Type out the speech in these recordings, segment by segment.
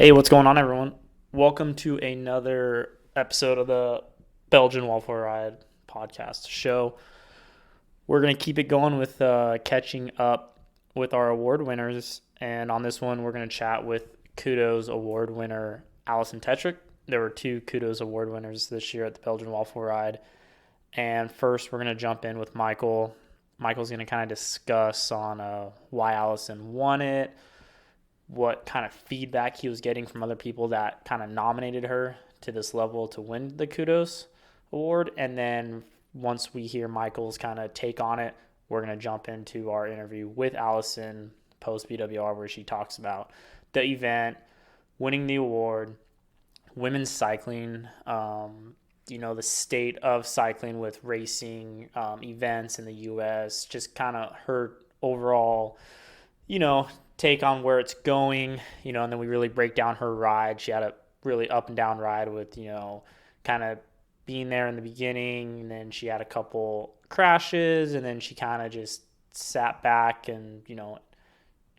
Hey, what's going on, everyone? Welcome to another episode of the Belgian Waffle Ride podcast show. We're going to keep it going with catching up with our award winners. And on this one, we're going to chat with KUDOS award winner Alison Tetrick. There were two KUDOS award winners this year at the Belgian Waffle Ride. And first, we're going to jump in with Michael. Michael's going to kind of discuss on why Alison won it, what kind of feedback he was getting from other people that kind of nominated her to this level to win the KUDOS award. And then once we hear Michael's kind of take on it, we're going to jump into our interview with Alison post BWR, where she talks about the event, winning the award, women's cycling, the state of cycling with racing events in the U.S., just kind of her overall, take on where it's going, and then we really break down her ride. She had a really up and down ride with, kind of being there in the beginning, and then she had a couple crashes, and then she kind of just sat back and,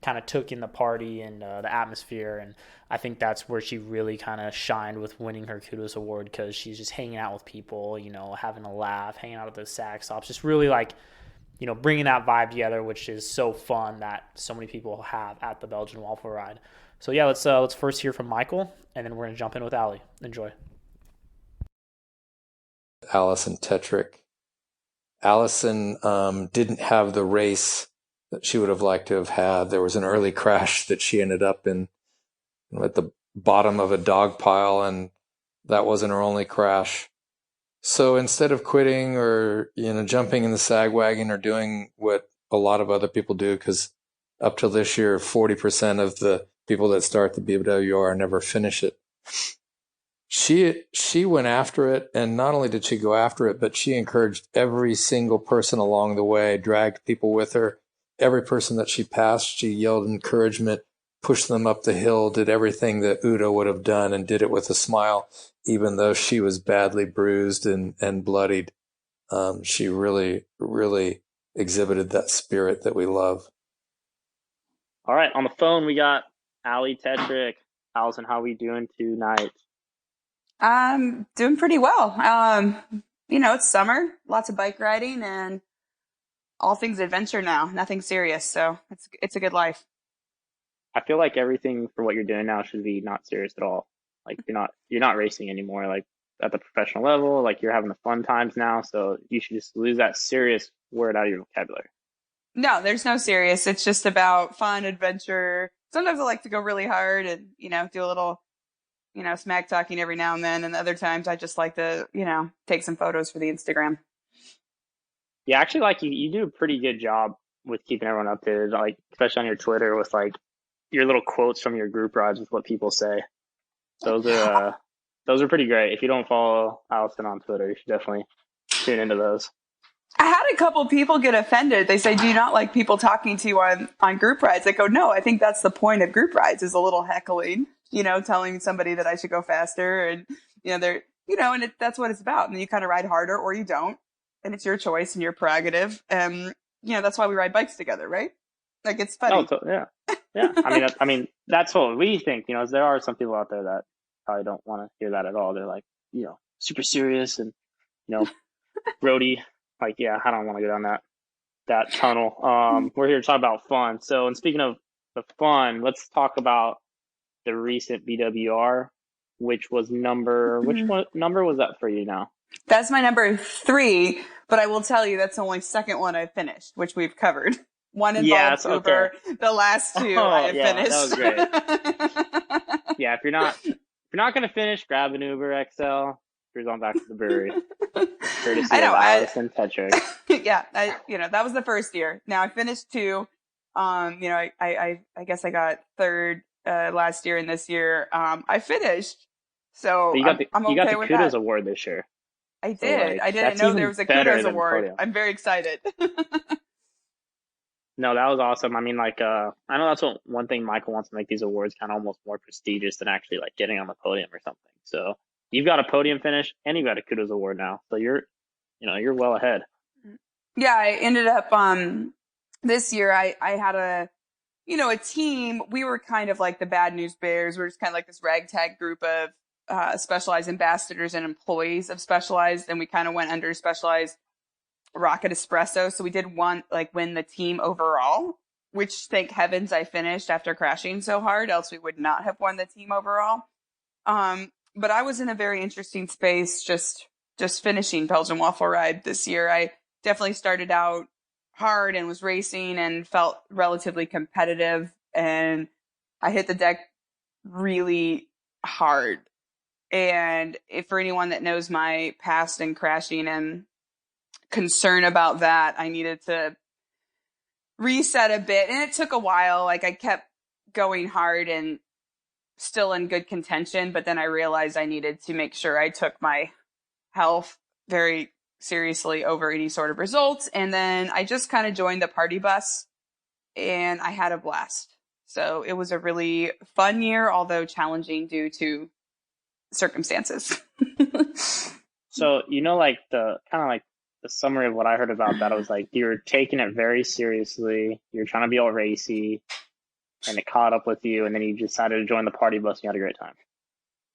kind of took in the party and the atmosphere. And I think that's where she really kind of shined with winning her KUDOS award, because she's just hanging out with people, having a laugh, hanging out at the sack stops, just really bringing that vibe together, which is so fun that so many people have at the Belgian Waffle Ride. So yeah, let's first hear from Michael, and then we're gonna jump in with Ali. Enjoy. Alison Tetrick. Alison didn't have the race that she would have liked to have had. There was an early crash that she ended up in at the bottom of a dog pile, and that wasn't her only crash. So instead of quitting or, jumping in the sag wagon or doing what a lot of other people do, because up till this year, 40% of the people that start the BWR never finish it. She went after it, and not only did she go after it, but she encouraged every single person along the way, dragged people with her. Every person that she passed, she yelled encouragement, pushed them up the hill, did everything that Udo would have done, and did it with a smile, even though she was badly bruised and bloodied. She really, really exhibited that spirit that we love. All right, on the phone we got Ali Tetrick. Alison, how are we doing tonight? I'm doing pretty well. It's summer, lots of bike riding, and all things adventure now. Nothing serious, so it's a good life. I feel like everything for what you're doing now should be not serious at all. Like you're not racing anymore, like at the professional level. Like you're having the fun times now, so you should just lose that serious word out of your vocabulary. No, there's no serious. It's just about fun, adventure. Sometimes I like to go really hard and, do a little, smack talking every now and then. And other times I just like to, take some photos for the Instagram. Yeah, actually, like you do a pretty good job with keeping everyone updated, like especially on your Twitter with like your little quotes from your group rides with what people say. Those are pretty great. If you don't follow Alison on Twitter, you should definitely tune into those. I had a couple people get offended. They say, "Do you not like people talking to you on group rides?" I go, "No, I think that's the point of group rides, is a little heckling, telling somebody that I should go faster, and that's what it's about. And then you kind of ride harder or you don't, and it's your choice and your prerogative. And that's why we ride bikes together, right? Like, it's funny." Oh, yeah, yeah. I mean, that's what we think. There are some people out there that probably don't want to hear that at all. They're like, super serious and roadie. Like, yeah, I don't want to go down that tunnel. We're here to talk about fun. So, and speaking of the fun, let's talk about the recent BWR, which was which one number was that for you now? That's my number 3, but I will tell you that's the only second one I've finished, which we've covered. One involved Uber. Okay. The last two I have finished. That was great. Yeah, if you're not going to finish, grab an Uber XL. Cruise on back to the brewery. Courtesy of Alison Tetrick. Yeah, that was the first year. Now I finished 2. I guess I got 3rd last year, and this year I finished. So you got the KUDOS that. award this year. I did. I didn't know there was a KUDOS award. Podium. I'm very excited. No, that was awesome. I mean, I know that's one thing Michael wants to make these awards kind of almost more prestigious than actually like getting on the podium or something. So you've got a podium finish and you've got a KUDOS award now. So you're well ahead. Yeah, I ended up this year I had a team. We were kind of like the Bad News Bears. We're just kind of like this ragtag group of Specialized ambassadors and employees of Specialized, and we kind of went under Specialized Rocket Espresso. So we did win the team overall, which thank heavens I finished after crashing so hard, else we would not have won the team overall. But I was in a very interesting space just finishing Belgian Waffle Ride this year. I definitely started out hard and was racing and felt relatively competitive, and I hit the deck really hard. And if for anyone that knows my past in crashing and concern about that, I needed to reset a bit, and it took a while. Like, I kept going hard and still in good contention, but then I realized I needed to make sure I took my health very seriously over any sort of results. And then I just kind of joined the party bus, and I had a blast. So it was a really fun year, although challenging due to circumstances. So, like the kind of like the summary of what I heard about that, I was like, you were taking it very seriously. You're trying to be all racy, and it caught up with you, and then you decided to join the party bus and you had a great time.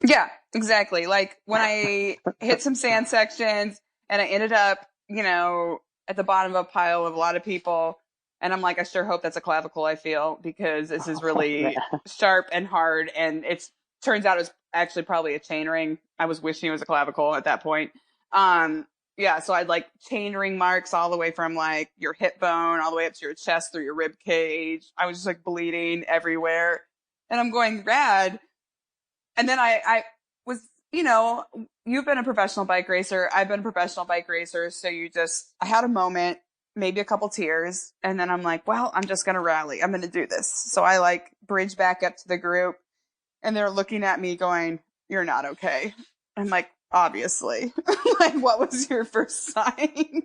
Yeah, exactly. Like when I hit some sand sections and I ended up, at the bottom of a pile of a lot of people, and I'm like, I sure hope that's a clavicle I feel, because this is really sharp and hard, and turns out it was actually probably a chain ring. I was wishing it was a clavicle at that point. Yeah, so I'd like chain ring marks all the way from like your hip bone all the way up to your chest through your rib cage. I was just like bleeding everywhere, and I'm going, rad. And then I was, you've been a professional bike racer. I've been a professional bike racer. So I had a moment, maybe a couple tears. And then I'm like, well, I'm just going to rally. I'm going to do this. So I like bridge back up to the group, and they're looking at me going, you're not okay. I'm like, obviously. Like, what was your first sign?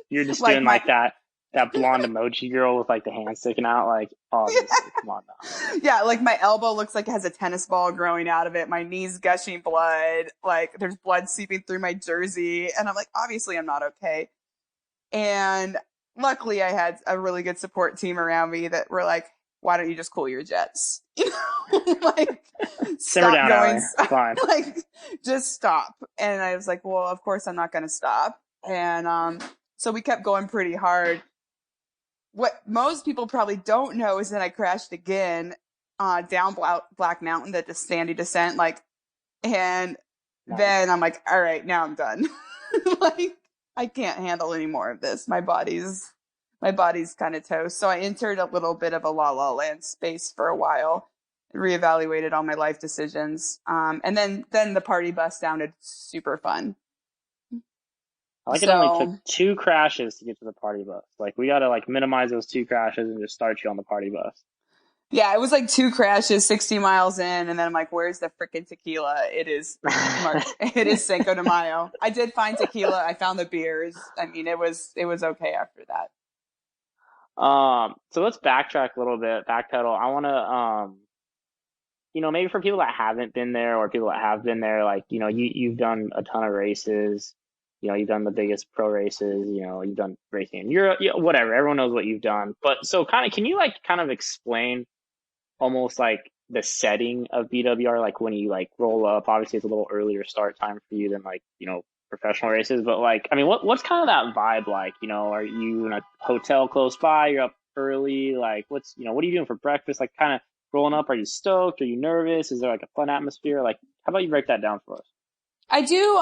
You're just doing like that blonde emoji girl with like the hand sticking out, like, obviously, come on now. Yeah, like my elbow looks like it has a tennis ball growing out of it. My knee's gushing blood. Like, there's blood seeping through my jersey. And I'm like, obviously I'm not okay. And luckily I had a really good support team around me that were like, why don't you just cool your jets? Like, simmer down, going, fine. Like, just stop. And I was like, well, of course I'm not going to stop. And so we kept going pretty hard. What most people probably don't know is that I crashed again down Black Mountain, the sandy descent. And nice. Then I'm like, all right, now I'm done. Like, I can't handle any more of this. My body's kind of toast. So I entered a little bit of a la land space for a while, reevaluated all my life decisions. And then the party bus sounded super fun. I like it only took 2 crashes to get to the party bus. Like, we got to like minimize those 2 crashes and just start you on the party bus. Yeah, it was like 2 crashes, 60 miles in, and then I'm like, where's the frickin' tequila? It is it is Cinco de Mayo. I did find tequila. I found the beers. I mean, it was okay after that. So let's backtrack a little bit, backpedal. I want to, maybe for people that haven't been there or people that have been there, like, you've done a ton of races. You've done the biggest pro races, you've done racing in Europe, whatever. Everyone knows what you've done. But so can you kind of explain almost like the setting of BWR? Like when you like roll up, obviously it's a little earlier start time for you than like, professional races. But like, I mean, what's kind of that vibe like? Are you in a hotel close by? You're up early? Like what are you doing for breakfast? Like kind of rolling up. Are you stoked? Are you nervous? Is there like a fun atmosphere? Like, how about you break that down for us? I do.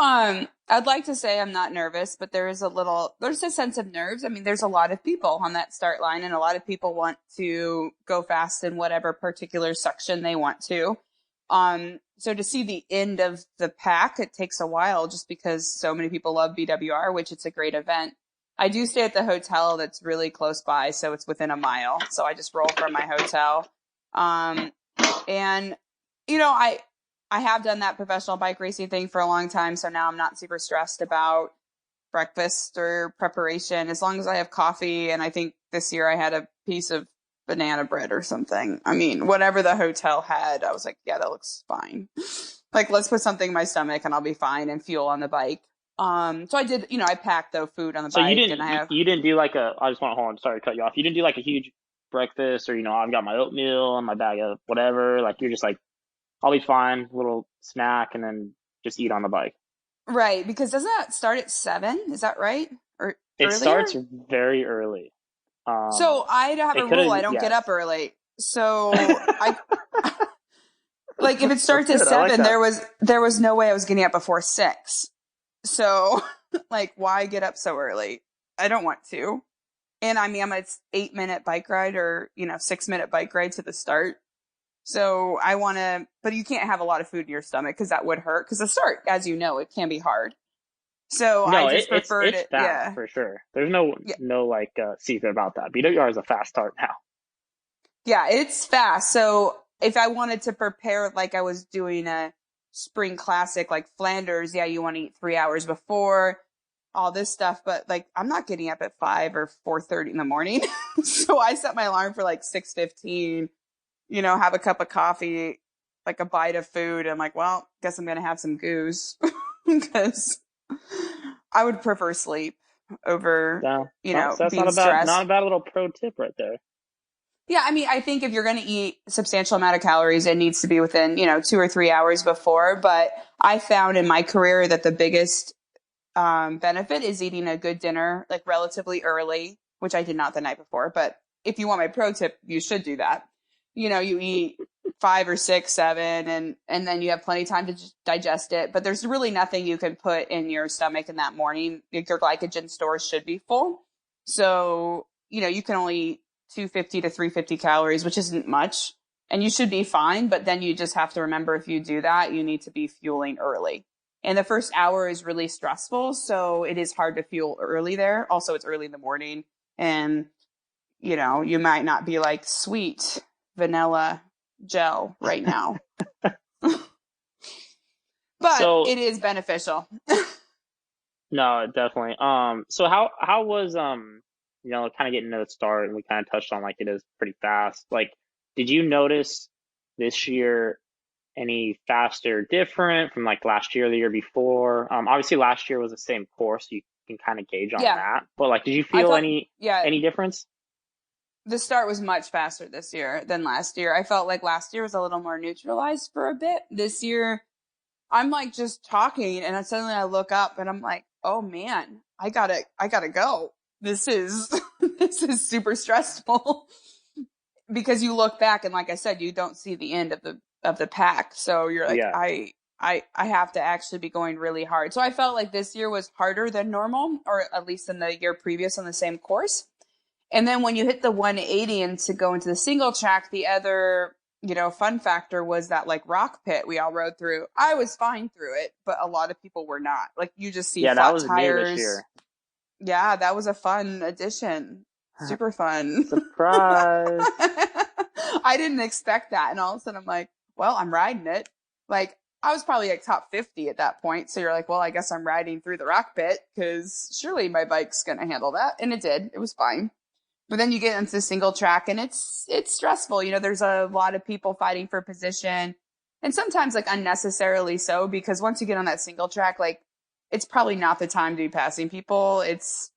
I'd like to say I'm not nervous, but there's a sense of nerves. I mean, there's a lot of people on that start line, and a lot of people want to go fast in whatever particular section they want to. So to see the end of the pack, it takes a while just because so many people love BWR, which it's a great event. I do stay at the hotel that's really close by, so it's within a mile. So I just roll from my hotel. And, I have done that professional bike racing thing for a long time, so now I'm not super stressed about breakfast or preparation as long as I have coffee. And I think this year I had a piece of banana bread or something. I mean, whatever the hotel had, I was like, yeah, that looks fine. Like, let's put something in my stomach and I'll be fine, and fuel on the bike. So I did, I packed the food on the bike. So you didn't do like I just want to hold on, sorry to cut you off. You didn't do like a huge breakfast, or, I've got my oatmeal and my bag of whatever. Like, you're just like, I'll be fine, little snack, and then just eat on the bike. Right, because doesn't that start at 7? Is that right? Or It earlier? starts very early. So I have a It could rule. I have, don't get yes. up early. So I like if it starts at That's good. I like 7, that. there was no way I was getting up before 6. So like, why get up so early? I don't want to. And I mean, I'm an 8-minute bike ride or 6-minute bike ride to the start. So I want to, but you can't have a lot of food in your stomach because that would hurt. Because the start, as you know, it can be hard. So I No, just preferred it's it. fast Yeah. for sure. There's no like secret about that. BWR is a fast start now. Yeah, it's fast. So if I wanted to prepare like I was doing a spring classic like Flanders, yeah, you want to eat 3 hours before all this stuff, but like I'm not getting up at 5 or 4:30 in the morning. So I set my alarm for like 6:15, have a cup of coffee, like a bite of food. I'm like, well, guess I'm going to have some goose because I would prefer sleep over, So that's being not stressed. a bad little pro tip right there. Yeah, I mean, I think if you're going to eat a substantial amount of calories, it needs to be within, 2 or 3 hours before. But I found in my career that the biggest benefit is eating a good dinner, like relatively early, which I did not the night before. But if you want my pro tip, you should do that. You eat 5 or 6, 7, and then you have plenty of time to digest it. But there's really nothing you can put in your stomach in that morning. Your glycogen stores should be full. So, you can only eat 250 to 350 calories, which isn't much. And you should be fine. But then you just have to remember if you do that, you need to be fueling early. And the first hour is really stressful. So it is hard to fuel early there. Also, it's early in the morning. And, you might not be like sweet vanilla gel right now. But So it is beneficial. no, definitely. So how was kind of getting to the start, and we kind of touched on like it is pretty fast. Like, did you notice this year any faster, different from like last year or the year before? Obviously last year was the same course, so you can kind of gauge on Yeah. that. But like, did you I feel felt, yeah, any difference? the start was much faster this year than last year. I felt like last year was a little more neutralized for a bit. This year, I'm like just talking and suddenly I look up and I'm like, oh man, I gotta go. This is, this is super stressful because you look back and like I said, you don't see the end of the pack. So you're like, Yeah. I have to actually be going really hard. So I felt like this year was harder than normal, or at least than the year previous on the same course. And then when you hit the 180 and to go into the single track, the other, fun factor was that like rock pit we all rode through. I was fine through it, but a lot of people were not. Like you just see Yeah, that flat was new this tires. year. Yeah, that was a fun addition. Super fun. Surprise. I didn't expect that. And all of a sudden I'm like, well, I'm riding it. Like I was probably like top 50 at that point. So you're like, well, I guess I'm riding through the rock pit because surely my bike's going to handle that. And it did. It was fine. But then you get into the single track and it's stressful. There's a lot of people fighting for position and sometimes like unnecessarily so, because once you get on that single track, like it's probably not the time to be passing people. It's,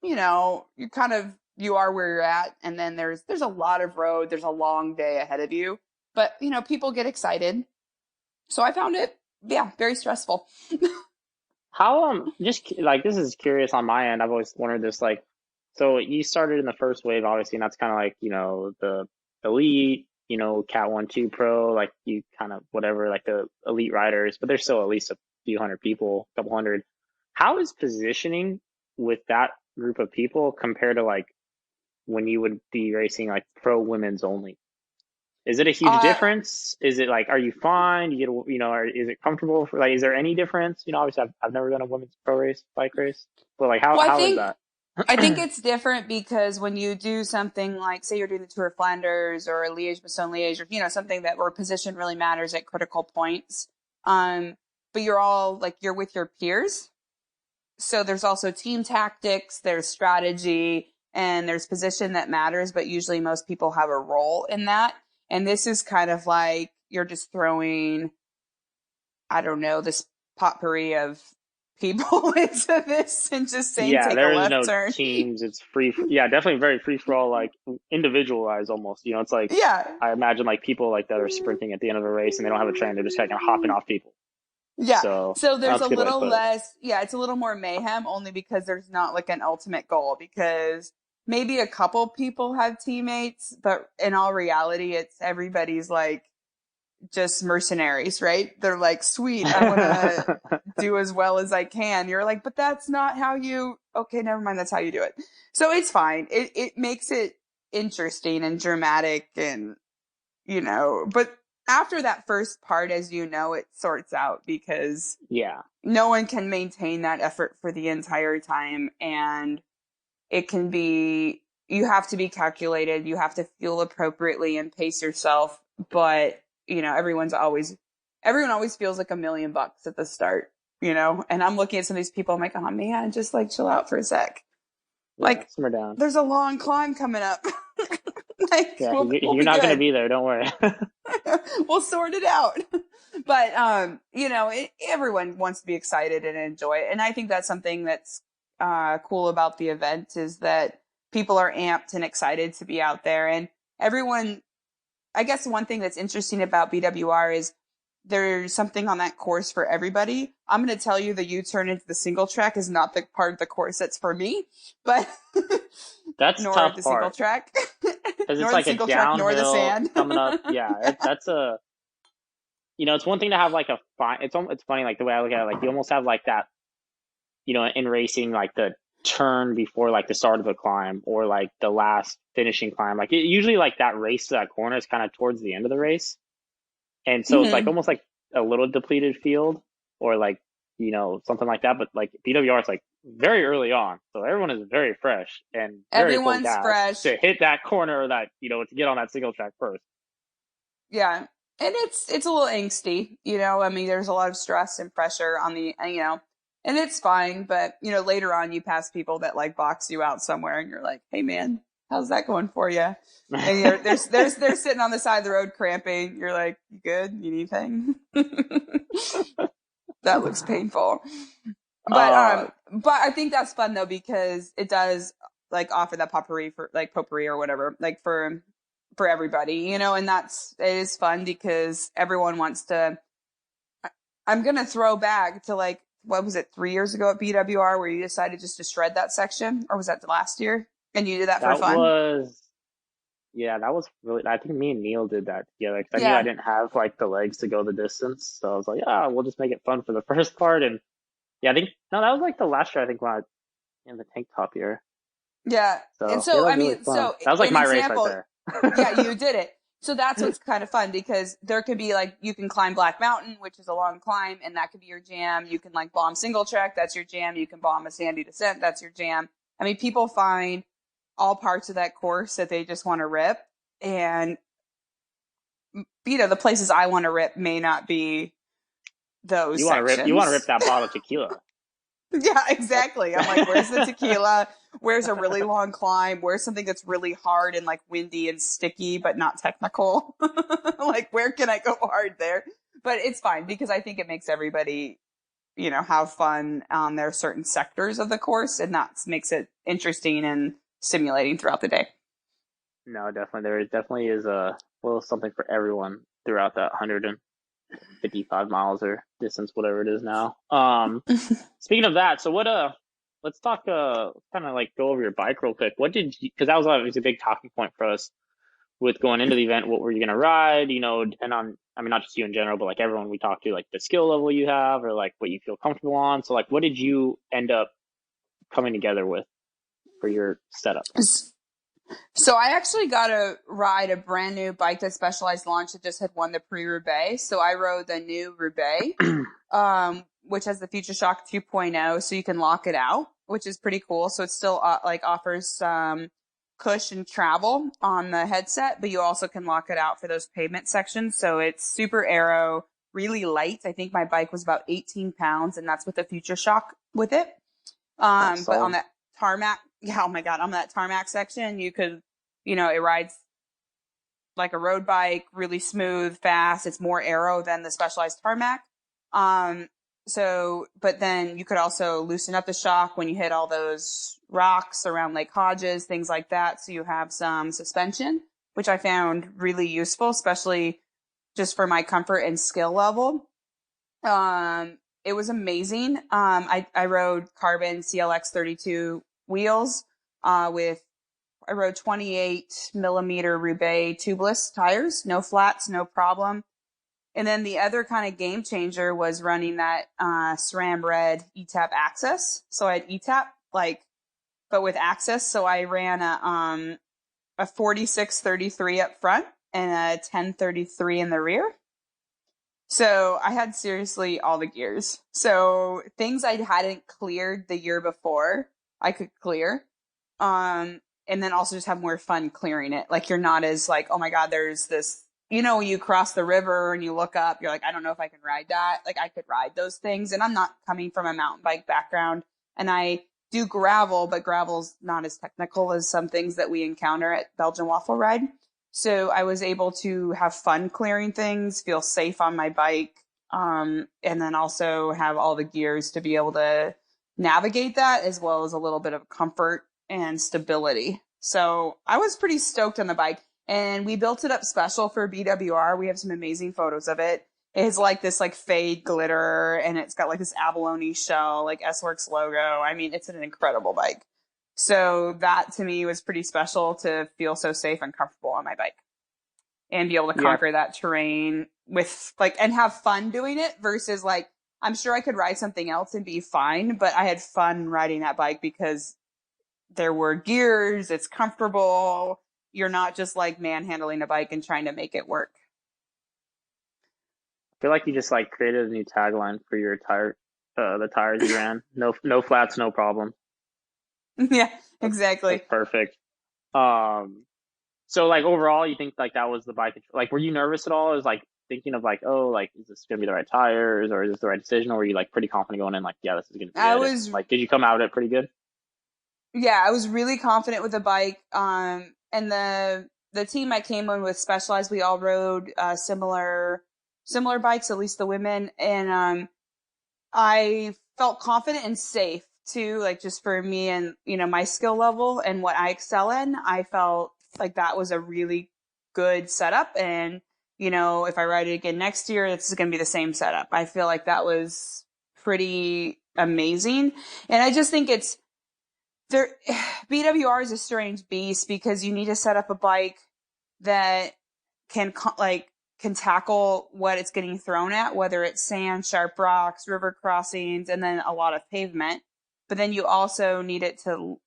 you are where you're at. And then there's a lot of road. There's a long day ahead of you, but people get excited. So I found it, yeah, very stressful. How just like, this is curious on my end. I've always wondered this, like, so you started in the first wave, obviously, and that's kind of like, the elite, Cat 1 2 Pro, like you kind of whatever, like the elite riders, but there's still at least a few hundred people, a couple hundred. How is positioning with that group of people compared to like when you would be racing like pro women's only? Is it a huge Uh, difference? Is it like, are you fine? You get, or is it comfortable for, like, is there any difference? Obviously I've never done a women's pro race, bike race, but like, well, how is that? I think it's different because when you do something like, say, you're doing the Tour of Flanders or Liège-Bastogne-Liège, or something that where position really matters at critical points. But you're all like you're with your peers, so there's also team tactics, there's strategy, and there's position that matters. But usually, most people have a role in that. And this is kind of like you're just throwing, I don't know, this potpourri of people into this and just saying Yeah, take a there is left no turn. teams. It's free. Yeah, definitely very free for all, like individualized almost. You know, it's like Yeah. I imagine like people like that are sprinting at the end of a race and they don't have a train. They're just kind of hopping off people. Yeah. So So there's that's a a good way to little put it. less, yeah, it's a little more mayhem only because there's not like an ultimate goal, because maybe a couple people have teammates, but in all reality, it's everybody's like just mercenaries, right? They're like, sweet, I want to do as well as I can. You're like, but that's not how you, okay, never mind. That's how you do it. So it's fine. It makes it interesting and dramatic and, but after that first part, as you know, it sorts out because Yeah. no one can maintain that effort for the entire time. And it can be, you have to be calculated. You have to fuel appropriately and pace yourself. But, everyone always feels like $1,000,000 at the start, and I'm looking at some of these people. I'm like, oh man, just like chill out for a sec. Yeah, Like, simmer down. there's a long climb coming up. Like, Yeah, we'll you're be not going to good. be there. Don't worry. We'll sort it out. But, everyone wants to be excited and enjoy it. And I think that's something that's cool about the event, is that people are amped and excited to be out there. And everyone, I guess one thing that's interesting about BWR is there's something on that course for everybody. I'm going to tell you the U-turn into the single track is not the part of the course that's for me, but That's nor tough the part. single track, Because nor it's the like a single track, nor the downhill sand. coming up. Yeah, that's it's one thing to have like a fine. It's funny, like the way I look at it. Like you almost have like that, in racing, like the turn before like the start of a climb or like the last finishing climb. Like usually like that race to that corner is kind of towards the end of the race, and so it's like Mm-hmm. almost like a little depleted field or like something like that. But like BWR is like very early on, so everyone is very fresh and very full Everyone's gas fresh. to hit that corner or that to get on that single track first. Yeah. And it's a little angsty, I mean, there's a lot of stress and pressure on and it's fine. But, later on you pass people that like box you out somewhere and you're like, hey man, how's that going for you? And they're sitting on the side of the road cramping. You're like, you good? You need anything? That looks painful. But I think that's fun though, because it does like offer that potpourri or whatever, like for everybody, and it is fun because everyone wants to. I'm gonna throw back to like, what was it, 3 years ago at BWR where you decided just to shred that section, or was that the last year? And you did that for That fun? was that was really. I think me and Neil did that together because I knew I Yeah. didn't have like the legs to go the distance, so I was like, we'll just make it fun for the first part. And yeah, I think no, that was like the last year. I think when I in the tank top year. Yeah. And So yeah, so, that I was really mean, fun. so That was like an my race right example, there. yeah, you did it. So that's what's kind of fun, because there could be like, you can climb Black Mountain, which is a long climb, and that could be your jam. You can like bomb single track, that's your jam. You can bomb a sandy descent, that's your jam. I mean, people find all parts of that course that they just want to rip. And, the places I want to rip may not be those You want to rip sections. that bottle of tequila. Yeah, That's exactly. I'm like, where's the tequila? Where's a really long climb? Where's something that's really hard and like windy and sticky, but not technical? Like, where can I go hard there? But it's fine because I think it makes everybody, have fun on their certain sectors of the course, and that makes it interesting and stimulating throughout the day. no, definitely definitely is a little something for everyone throughout that 155 miles or distance, whatever it is now. Speaking of that, so let's talk kind of like go over your bike real quick. What did you, because that was obviously a big talking point for us with going into the event. What were you going to ride? Depend on, I mean, not just you in general, but like everyone we talked to, like the skill level you have or like what you feel comfortable on. So like, what did you end up coming together with for your setup? So I actually got to ride a brand new bike that Specialized launched that just had won the Prix-Roubaix. So I rode the new Roubaix, which has the Future Shock 2.0, so you can lock it out, which is pretty cool. So it still like offers some cushion travel on the headset, but you also can lock it out for those pavement sections. So it's super aero, really light. I think my bike was about 18 pounds, and that's with the Future Shock with it. But on that tarmac, yeah, oh my God, on that tarmac section, you could, it rides like a road bike, really smooth, fast. It's more aero than the Specialized tarmac. but then you could also loosen up the shock when you hit all those rocks around Lake Hodges, things like that. So you have some suspension, which I found really useful, especially just for my comfort and skill level. It was amazing. I rode carbon CLX 32 wheels, I rode 28 millimeter Roubaix tubeless tires, no flats, no problem. And then the other kind of game changer was running that SRAM Red ETAP Access. So I had ETAP, but with Access. So I ran a 4633 up front and a 1033 in the rear. So I had seriously all the gears. So things I hadn't cleared the year before, I could clear. And then also just have more fun clearing it. Like, you're not as like, oh my God, there's this, when you cross the river and you look up, you're like, I don't know if I can ride that. Like, I could ride those things. And I'm not coming from a mountain bike background, and I do gravel, but gravel's not as technical as some things that we encounter at Belgian Waffle Ride. So I was able to have fun clearing things, feel safe on my bike, and then also have all the gears to be able to navigate that, as well as a little bit of comfort and stability. So I was pretty stoked on the bike, and we built it up special for BWR. We have some amazing photos of it. It's like this fade glitter, and it's got like this abalone shell, like S-Works logo. I mean, it's an incredible bike. So that to me was pretty special, to feel so safe and comfortable on my bike and be able to conquer that terrain with and have fun doing it, versus I'm sure I could ride something else and be fine, but I had fun riding that bike because there were gears, it's comfortable. You're not just manhandling a bike and trying to make it work. I feel like you just created a new tagline for your the tires you ran. No flats, no problem. Yeah, exactly. That's perfect. So overall, you think that was the bike? Were you nervous at all? Is thinking of is this gonna be the right tires, or is this the right decision? Or were you pretty confident going in? Yeah, this is gonna be it? Did you come out of it pretty good? Yeah, I was really confident with the bike. And the team I came in with, Specialized, we all rode similar bikes, at least the women, and I felt confident and safe too, just for me and my skill level and what I excel in. I felt like that was a really good setup, and if I ride it again next year, it's going to be the same setup. I feel like that was pretty amazing, and I just think BWR is a strange beast, because you need to set up a bike that can tackle what it's getting thrown at, whether it's sand, sharp rocks, river crossings, and then a lot of pavement. But then you also need it to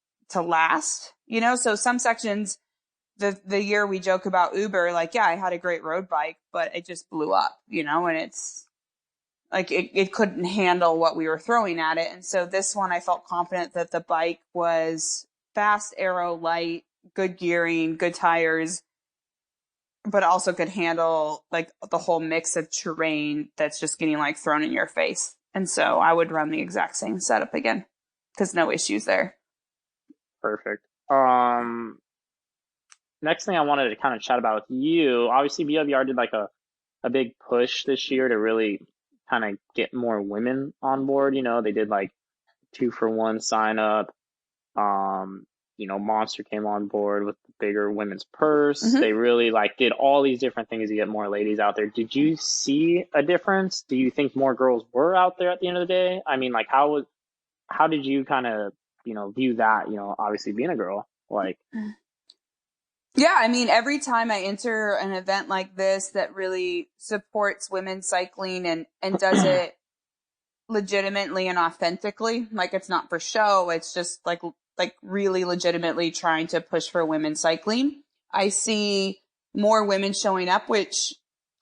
last, so some sections, the year we joke about Uber, I had a great road bike, but it just blew up, and it's it couldn't handle what we were throwing at it. And so this one, I felt confident that the bike was fast, aero, light, good gearing, good tires, but also could handle the whole mix of terrain that's just getting thrown in your face. And so I would run the exact same setup again, because no issues there. Perfect. Next thing I wanted to kind of chat about with you, obviously BWR did a big push this year to really kind of get more women on board. They did 2-for-1 sign up. Monster came on board with the bigger women's purse. Mm-hmm. They really did all these different things to get more ladies out there. Did you see a difference? Do you think more girls were out there at the end of the day? I mean, how did you kind of, view that, obviously being a girl, Yeah, I mean, every time I enter an event like this that really supports women's cycling and does it legitimately and authentically, it's not for show, it's just really legitimately trying to push for women's cycling, I see more women showing up, which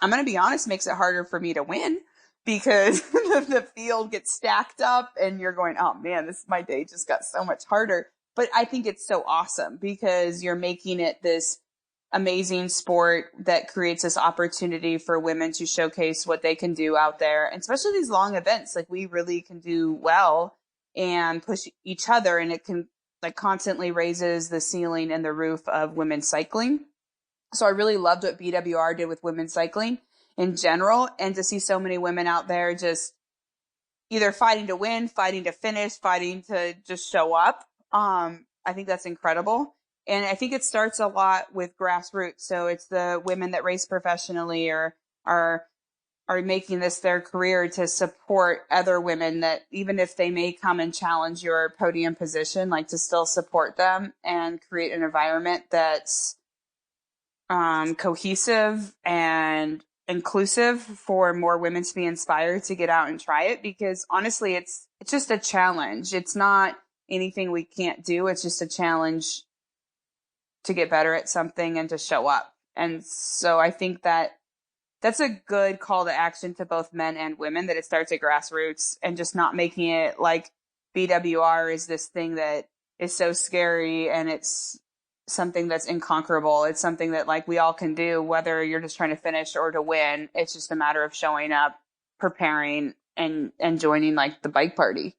I'm going to be honest, makes it harder for me to win, because the field gets stacked up and you're going, oh man, my day just got so much harder. But I think it's so awesome, because you're making it this amazing sport that creates this opportunity for women to showcase what they can do out there. And especially these long events, we really can do well and push each other, and it can constantly raises the ceiling and the roof of women's cycling. So I really loved what BWR did with women's cycling in general, and to see so many women out there just either fighting to win, fighting to finish, fighting to just show up. I think that's incredible. And I think it starts a lot with grassroots. So it's the women that race professionally or are making this their career to support other women that even if they may come and challenge your podium position, like to still support them and create an environment that's cohesive and inclusive for more women to be inspired to get out and try it. Because honestly, it's just a challenge. It's not anything we can't do. It's just a challenge to get better at something and to show up. And so I think that that's a good call to action to both men and women, that it starts at grassroots and just not making it like BWR is this thing that is so scary and it's something that's inconquerable. It's something that like we all can do, whether you're just trying to finish or to win. It's just a matter of showing up, preparing, and joining like the bike party.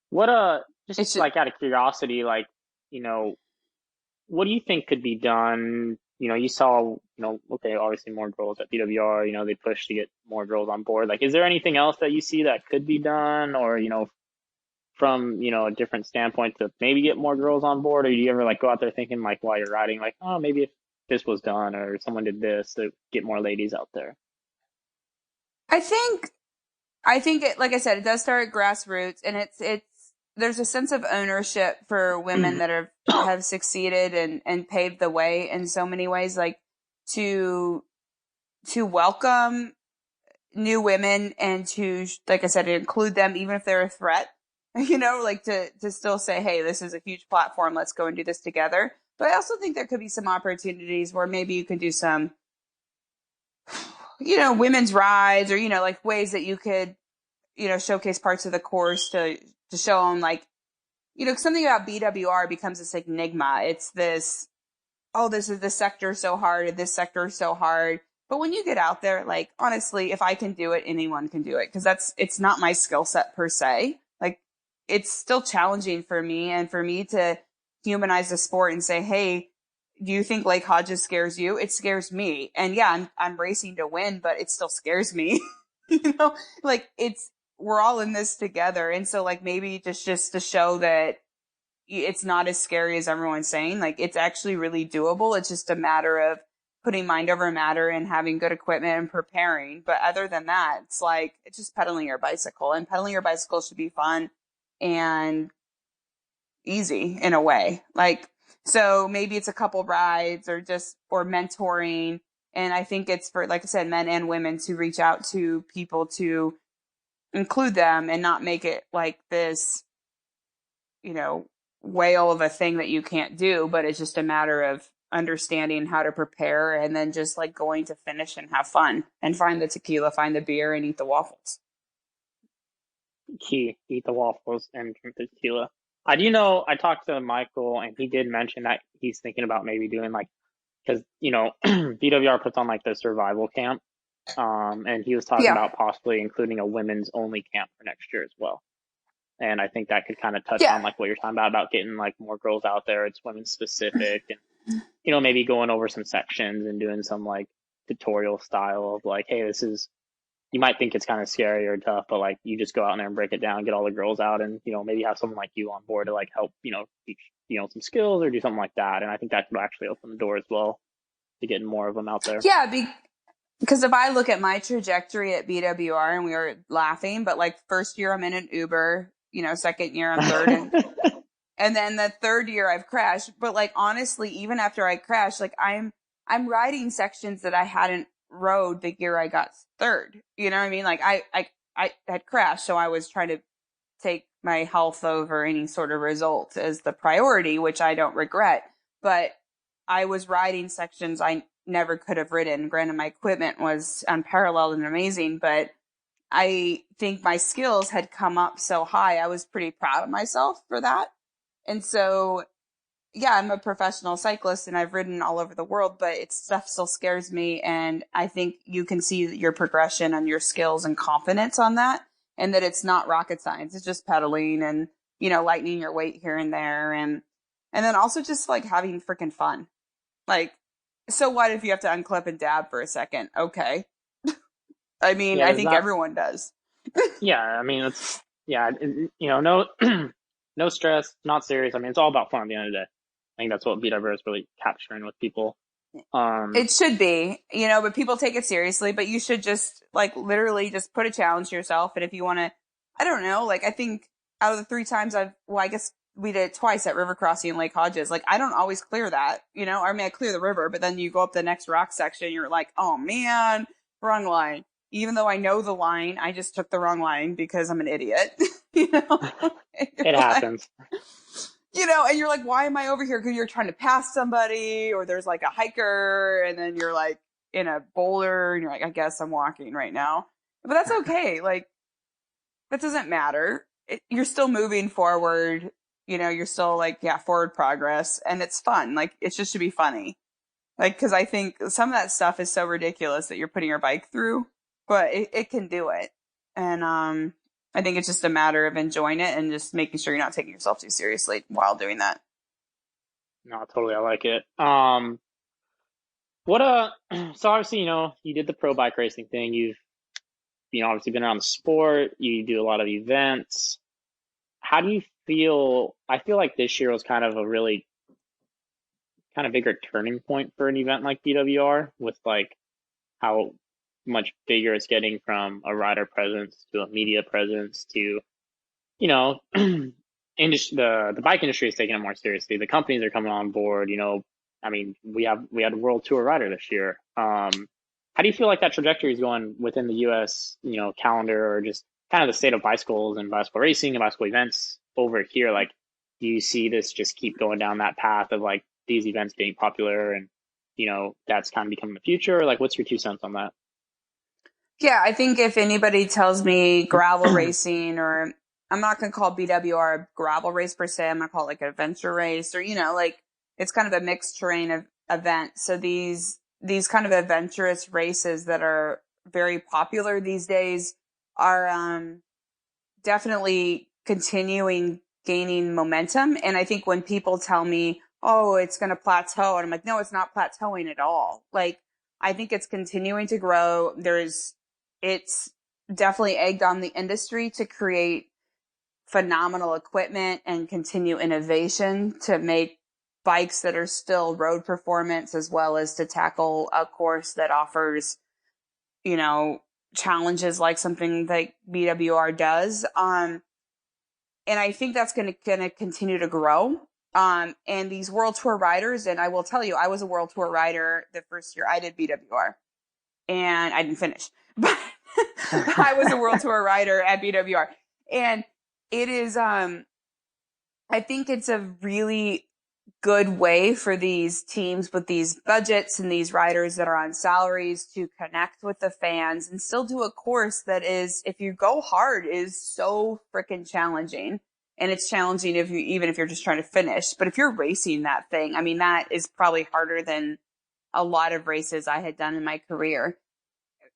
What just like out of curiosity, like, you know, what do you think could be done? You know, you saw, okay, obviously more girls at BWR, they push to get more girls on board. Like, is there anything else that you see that could be done or, from, a different standpoint to maybe get more girls on board? Or do you ever like go out there thinking like while you're riding, like, oh, maybe if this was done or someone did this to get more ladies out there? I think it, like I said, it does start at grassroots, and it's there's a sense of ownership for women that have succeeded and paved the way in so many ways, like to welcome new women and to, like I said, include them even if they're a threat, like to still say, hey, this is a huge platform. Let's go and do this together. But I also think there could be some opportunities where maybe you can do some, women's rides or, like ways that you could, showcase parts of the course to show them like, something about BWR becomes this enigma. It's this, oh, this sector so hard, or this sector is so hard. But when you get out there, like, honestly, if I can do it, anyone can do it. Cause it's not my skill set per se. Like, it's still challenging for me, and for me to humanize the sport and say, hey, do you think Lake Hodges scares you? It scares me. And yeah, I'm racing to win, but it still scares me. Like we're all in this together. And so like maybe just to show that it's not as scary as everyone's saying, like it's actually really doable. It's just a matter of putting mind over matter and having good equipment and preparing. But other than that, it's just pedaling your bicycle, and pedaling your bicycle should be fun and easy in a way. Like, so maybe it's a couple rides or mentoring. And I think it's for, like I said, men and women to reach out to people to include them and not make it like this, whale of a thing that you can't do, but it's just a matter of understanding how to prepare and then just like going to finish and have fun and find the tequila, find the beer, and eat the waffles. Eat the waffles and drink the tequila. I do know, I talked to Michael and he did mention that he's thinking about maybe doing like, because, BWR puts on like the survival camp. And he was talking about possibly including a women's only camp for next year as well. And I think that could kind of touch on like what you're talking about getting like more girls out there. It's women specific and, maybe going over some sections and doing some like tutorial style of like, hey, this is, you might think it's kind of scary or tough, but like you just go out there and break it down, get all the girls out and, maybe have someone like you on board to like help, teach, some skills or do something like that. And I think that could actually open the door as well to getting more of them out there. Yeah, because if I look at my trajectory at BWR, and we were laughing, but like first year I'm in an Uber, second year I'm third, and then the third year I've crashed. But like honestly, even after I crashed, like I'm riding sections that I hadn't rode the year I got third. You know what I mean? Like I had crashed, so I was trying to take my health over any sort of result as the priority, which I don't regret. But I was riding sections I never could have ridden. Granted, my equipment was unparalleled and amazing, but I think my skills had come up so high. I was pretty proud of myself for that. And so, yeah, I'm a professional cyclist and I've ridden all over the world, but stuff still scares me. And I think you can see your progression and your skills and confidence on that, and that it's not rocket science. It's just pedaling and, lightening your weight here and there. And then also just like having freaking fun. Like, so what if you have to unclip and dab for a second? Okay. I mean, I think everyone does. Yeah, I mean, no, no stress, not serious. I mean, it's all about fun at the end of the day. I think that's what BWR is really capturing with people. It should be, but people take it seriously. But you should just like literally just put a challenge to yourself. And if you want to, I don't know, like I think out of the 3 times I guess we did it twice at River Crossing and Lake Hodges. Like I don't always clear that, I mean, I clear the river, but then you go up the next rock section, you're like, oh man, wrong line. Even though I know the line, I just took the wrong line because I'm an idiot, It happens. And you're like, why am I over here? Because you're trying to pass somebody, or there's like a hiker, and then you're like in a boulder, and you're like, I guess I'm walking right now. But that's okay. Like, that doesn't matter. You're still moving forward. You're still like, yeah, forward progress, and it's fun. Like, it just should be funny. Like, because I think some of that stuff is so ridiculous that you're putting your bike through, but it can do it. And I think it's just a matter of enjoying it and just making sure you're not taking yourself too seriously while doing that. No, totally, I like it. So obviously, you did the pro bike racing thing. You've, obviously been around the sport. You do a lot of events. How do you feel? I feel like this year was kind of a really kind of bigger turning point for an event like BWR, with like how much bigger it's getting from a rider presence to a media presence to, the bike industry is taking it more seriously. The companies are coming on board. I mean, we had a World Tour rider this year. How do you feel like that trajectory is going within the U.S. Calendar, or just kind of the state of bicycles and bicycle racing and bicycle events over here? Like, do you see this just keep going down that path of like these events being popular, and that's kind of becoming the future? Like, what's your 2 cents on that? Yeah, I think if anybody tells me gravel racing, or I'm not going to call BWR a gravel race per se, I'm going to call it like an adventure race, or, like it's kind of a mixed terrain of event. So these kind of adventurous races that are very popular these days are definitely gaining momentum. And I think when people tell me, oh, it's going to plateau, and I'm like, no, it's not plateauing at all. Like, I think it's continuing to grow. It's definitely egged on the industry to create phenomenal equipment and continue innovation to make bikes that are still road performance, as well as to tackle a course that offers, challenges like something like BWR does. And I think that's going to continue to grow. And these World Tour riders, and I will tell you, I was a World Tour rider the first year I did BWR, and I didn't finish, but I was a World Tour rider at BWR. And it is, I think it's a really good way for these teams with these budgets and these riders that are on salaries to connect with the fans and still do a course that is, if you go hard, is so freaking challenging. And it's challenging even if you're just trying to finish. But if you're racing that thing, I mean, that is probably harder than a lot of races I had done in my career.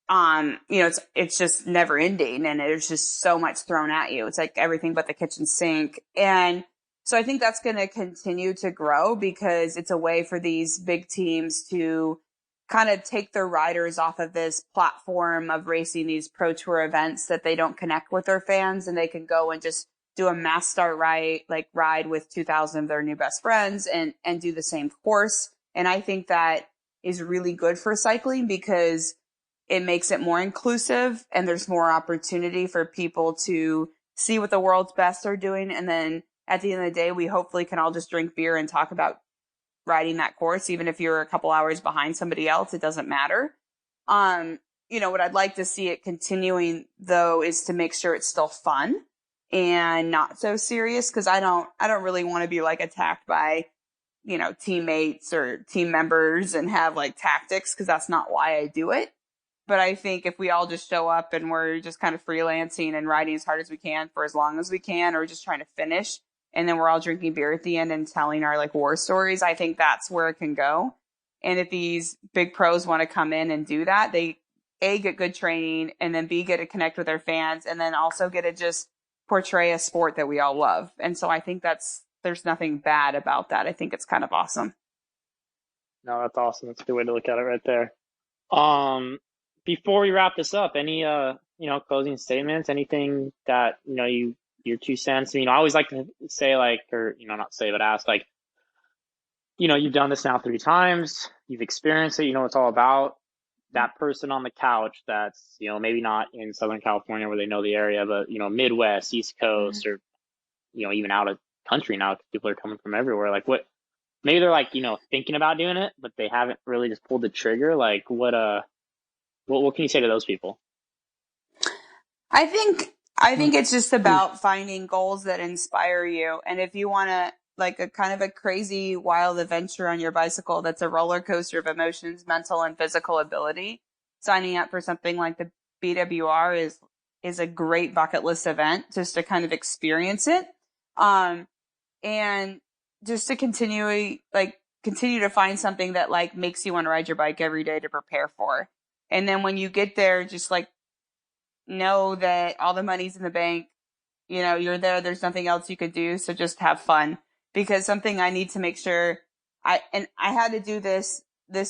It's just never ending, and there's just so much thrown at you. It's like everything but the kitchen sink. And so I think that's going to continue to grow because it's a way for these big teams to kind of take their riders off of this platform of racing these pro tour events that they don't connect with their fans, and they can go and just do a mass start ride with 2,000 of their new best friends and do the same course. And I think that is really good for cycling because it makes it more inclusive, and there's more opportunity for people to see what the world's best are doing. And then at the end of the day, we hopefully can all just drink beer and talk about riding that course. Even if you're a couple hours behind somebody else, it doesn't matter. What I'd like to see it continuing though is to make sure it's still fun and not so serious. Cause I don't really want to be like attacked by, teammates or team members and have like tactics. Cause that's not why I do it. But I think if we all just show up and we're just kind of freelancing and riding as hard as we can for as long as we can, or just trying to finish, and then we're all drinking beer at the end and telling our like war stories, I think that's where it can go. And if these big pros want to come in and do that, they A, get good training, and then B, get to connect with their fans, and then also get to just portray a sport that we all love. And so I think there's nothing bad about that. I think it's kind of awesome. No, that's awesome. That's a good way to look at it right there. before we wrap this up, any closing statements, anything that your 2 cents? I always like to say, like, or not say but ask, like, you've done this now 3 times, you've experienced it, you know what it's all about. That person on the couch that's maybe not in Southern California where they know the area, but Midwest, East Coast, or even out of country now, because people are coming from everywhere. Like, what, maybe they're like thinking about doing it, but they haven't really just pulled the trigger. Like, what can you say to those people? I think it's just about finding goals that inspire you. And if you want to, like, a kind of a crazy wild adventure on your bicycle that's a roller coaster of emotions, mental and physical ability, signing up for something like the BWR is a great bucket list event just to kind of experience it. And just to continue to find something that like makes you want to ride your bike every day to prepare for. And then when you get there, just like know that all the money's in the bank, you're there, there's nothing else you could do. So just have fun, because something I need to make sure I had to do this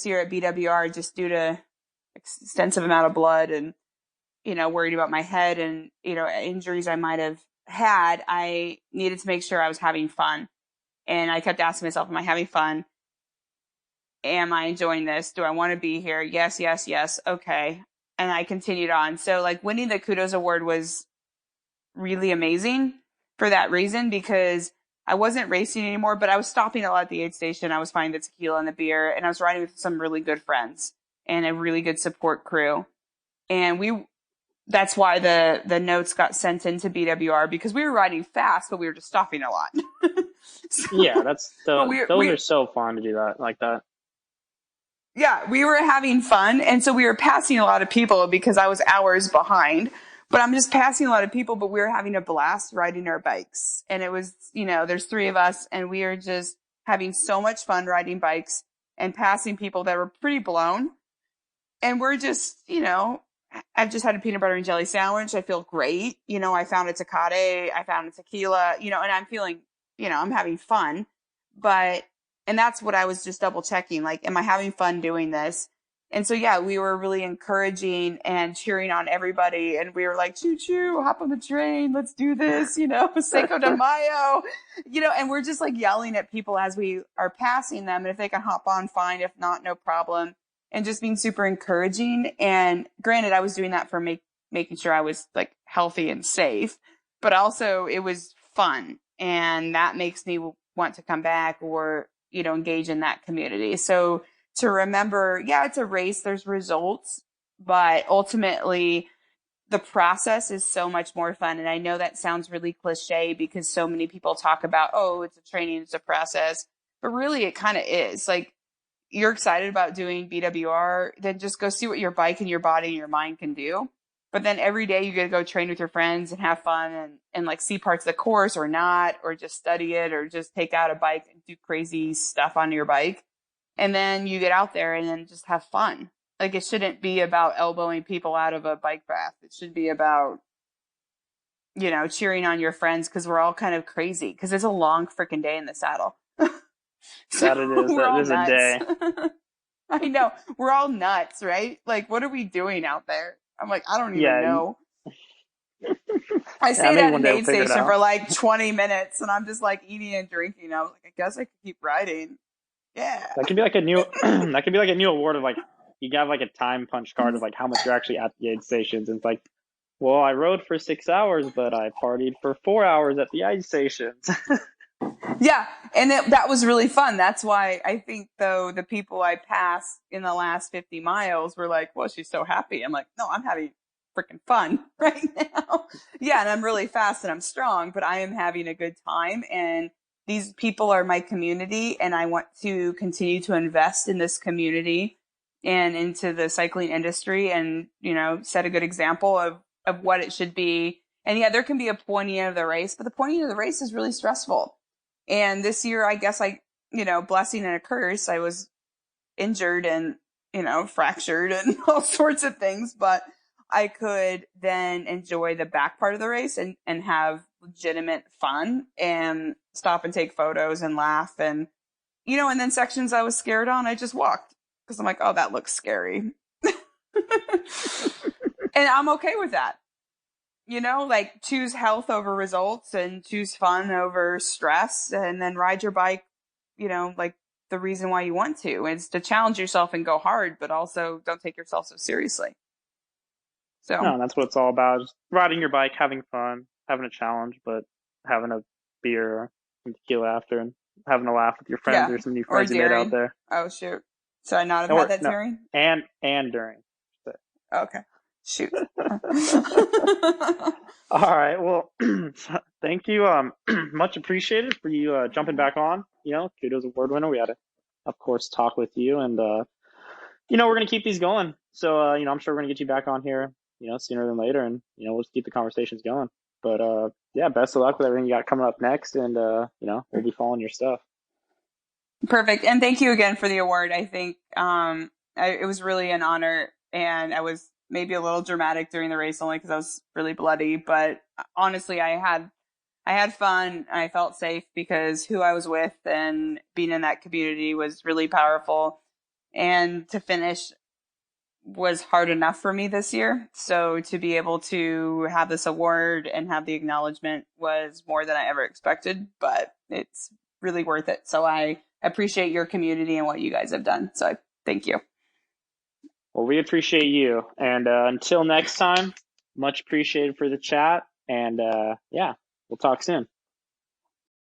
year at BWR just due to extensive amount of blood and, worried about my head and, injuries I might have had. I needed to make sure I was having fun. And I kept asking myself, am I having fun? Am I enjoying this? Do I want to be here? Yes, yes, yes. Okay. And I continued on. So like winning the KUDOS award was really amazing for that reason, because I wasn't racing anymore, but I was stopping a lot at the aid station. I was finding the tequila and the beer, and I was riding with some really good friends and a really good support crew. And that's why the notes got sent into BWR, because we were riding fast, but we were just stopping a lot. Yeah, those are so fun to do that like that. Yeah, we were having fun. And so we were passing a lot of people because I was hours behind. But I'm just passing a lot of people, but we were having a blast riding our bikes. And it was, there's 3 of us, and we are just having so much fun riding bikes and passing people that were pretty blown. And we're just, I've just had a peanut butter and jelly sandwich. I feel great. I found a Tecate, I found a tequila, and I'm feeling, I'm having fun. And that's what I was just double checking. Like, am I having fun doing this? And so, yeah, we were really encouraging and cheering on everybody. And we were like, choo choo, hop on the train. Let's do this, Cinco de Mayo, and we're just like yelling at people as we are passing them. And if they can hop on, fine. If not, no problem. And just being super encouraging. And granted, I was doing that for making sure I was like healthy and safe, but also it was fun. And that makes me want to come back or, engage in that community. So to remember, yeah, it's a race, there's results, but ultimately the process is so much more fun. And I know that sounds really cliche because so many people talk about, oh, it's a training, it's a process, but really it kind of is. Like, you're excited about doing BWR, then just go see what your bike and your body and your mind can do. But then every day you get to go train with your friends and have fun and like see parts of the course or not, or just study it, or just take out a bike and do crazy stuff on your bike. And then you get out there and then just have fun. Like, it shouldn't be about elbowing people out of a bike path. It should be about, cheering on your friends, because we're all kind of crazy, because it's a long freaking day in the saddle. That it is. That is a day. I know. We're all nuts, right? Like, what are we doing out there? I'm like, I don't even know. I stayed at an aid station for like 20 minutes, and I'm just like eating and drinking. I was like, I guess I could keep riding. Yeah. That could be like a new award of like, you have like a time punch card of like how much you're actually at the aid stations. And it's like, well, I rode for 6 hours, but I partied for 4 hours at the aid stations. Yeah. And that was really fun. That's why I think, though, the people I passed in the last 50 miles were like, well, she's so happy. I'm like, no, I'm having freaking fun right now. Yeah. And I'm really fast and I'm strong, but I am having a good time. And these people are my community, and I want to continue to invest in this community and into the cycling industry and, set a good example of what it should be. And yeah, there can be a pointing of the race, but the pointing of the race is really stressful. And this year, I guess blessing and a curse, I was injured and, fractured and all sorts of things, but I could then enjoy the back part of the race and have legitimate fun and stop and take photos and laugh. And, and then sections I was scared on, I just walked, because I'm like, oh, that looks scary. And I'm okay with that. You know, like choose health over results and choose fun over stress, and then ride your bike, you know, like the reason why you want to is to challenge yourself and go hard, but also don't take yourself so seriously. So, No, that's what it's all about. Just riding your bike, having fun, having a challenge, but having a beer or some tequila after and having a laugh with your friends yeah. or some new Or friends you made out during. there. Oh, shoot. So I not have Or had that no, during? and during. Okay. Shoot. All right. Well, thank you. Much appreciated for you jumping back on. You know, KUDOS award winner. We had to, of course, talk with you, and you know, we're gonna keep these going. So you know, I'm sure we're gonna get you back on here, you know, sooner than later, and you know, we'll just keep the conversations going. But yeah, best of luck with everything you got coming up next, and you know, we'll be following your stuff. Perfect. And thank you again for the award. I think it was really an honor, and I was maybe a little dramatic during the race only because I was really bloody. But honestly, I had fun and I felt safe because who I was with and being in that community was really powerful. And to finish was hard enough for me this year. So to be able to have this award and have the acknowledgement was more than I ever expected, but it's really worth it. So I appreciate your community and what you guys have done. So thank you. Well, we appreciate you, and until next time, much appreciated for the chat, and yeah, we'll talk soon.